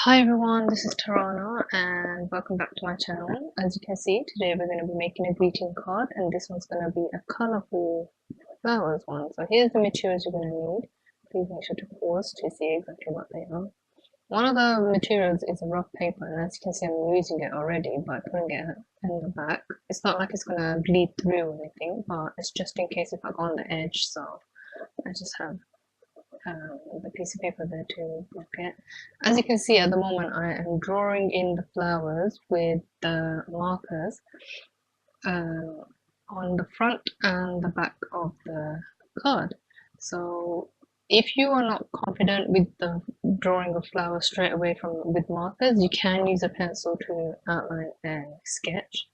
Hi everyone, this is Tarana and welcome back to my channel. As you can see, today we're going to be making a greeting card, and this one's going to be a colourful flowers one. So here's the materials you're going to need. Please make sure to pause to see exactly what they are. One of the materials is a rough paper, and as you can see I'm using it already by putting it in the back. It's not like it's going to bleed through or anything, but it's just in case if I go on the edge, so I just have the piece of paper there to block it. As you can see at the moment I am drawing in the flowers with the markers on the front and the back of the card. So if you are not confident with the drawing of flowers straight away from with markers, you can use a pencil to outline a sketch,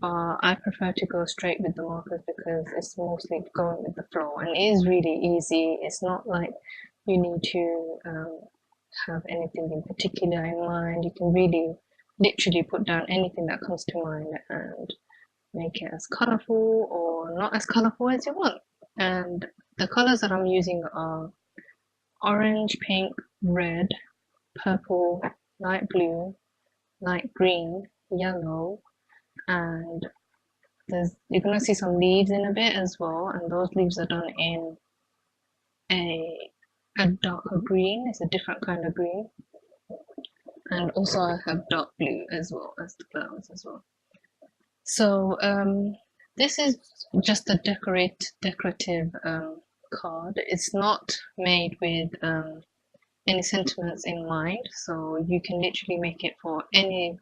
but I prefer to go straight with the markers because it's mostly going with the flow and it is really easy. It's not like you need to have anything in particular in mind. You can really literally put down anything that comes to mind and make it as colorful or not as colorful as you want. And the colors that I'm using are orange, pink, red, purple, light blue, light green, yellow, and you're gonna see some leaves in a bit as well, and those leaves are done in a darker green. It's a different kind of green, and also I have dark blue as well as the flowers as well. So this is just a decorative card. It's not made with any sentiments in mind, so you can literally make it for any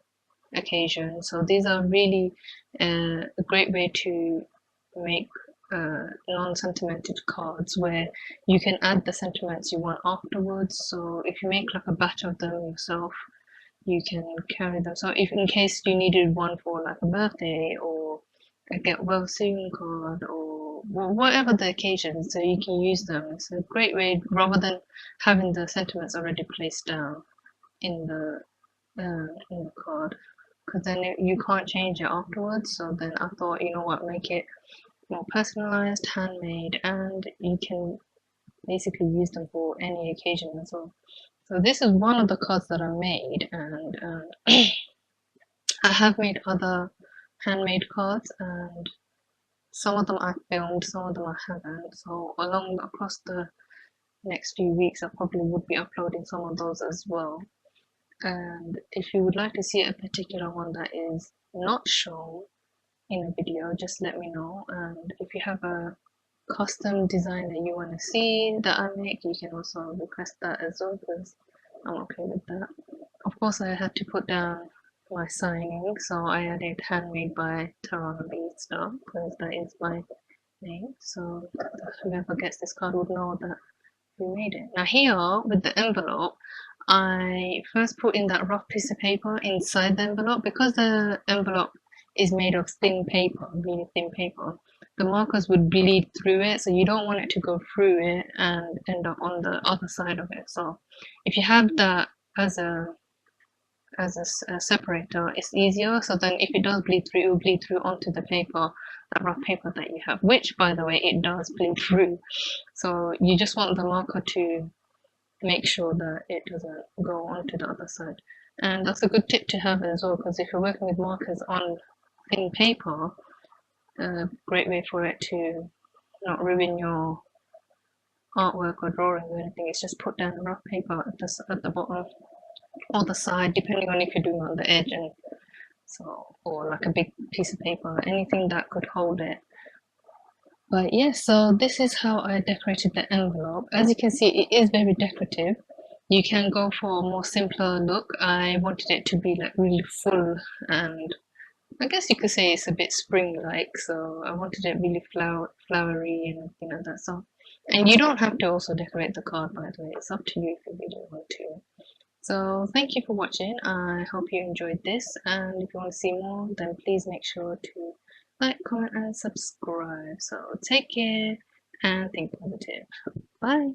occasion. So these are really a great way to make non-sentimented cards where you can add the sentiments you want afterwards. So if you make like a batch of them yourself, you can carry them. So if in case you needed one for like a birthday or a get well soon card or whatever the occasion, so you can use them. It's a great way rather than having the sentiments already placed down in the card, because then you can't change it afterwards. So then I thought, you know what, make it more personalized, handmade, and you can basically use them for any occasion as well. So this is one of the cards that I made, and I have made other handmade cards, and some of them I filmed, some of them I haven't. So across the next few weeks, I probably would be uploading some of those as well. And if you would like to see a particular one that is not shown in a video, just let me know. And if you have a custom design that you want to see that I make, you can also request that as well, because I'm okay with that. Of course, I had to put down my signing, so I added handmade by Tarana Star because that is my name. So whoever gets this card would know that we made it. Now here with the envelope, I first put in that rough piece of paper inside the envelope. Because the envelope is made of thin paper, really thin paper, the markers would bleed through it, so you don't want it to go through it and end up on the other side of it. So if you have that as a separator, it's easier. So then if it does bleed through, it will bleed through onto the paper, that rough paper that you have, which by the way, it does bleed through. So you just want the marker to make sure that it doesn't go onto the other side. And that's a good tip to have as well, because if you're working with markers on thin paper, a great way for it to not ruin your artwork or drawing or anything is just put down rough paper at the bottom or the side, depending on if you're doing on the edge, and so, or like a big piece of paper, anything that could hold it. But yeah, so this is how I decorated the envelope. As you can see, it is very decorative. You can go for a more simpler look. I wanted it to be like really full, and I guess you could say it's a bit spring-like, so I wanted it really flowery and everything like that. So, and you don't have to also decorate the card, by the way. It's up to you if you really want to. So thank you for watching. I hope you enjoyed this, and if you want to see more, then please make sure to like, comment, and subscribe. So take care and think positive. Bye.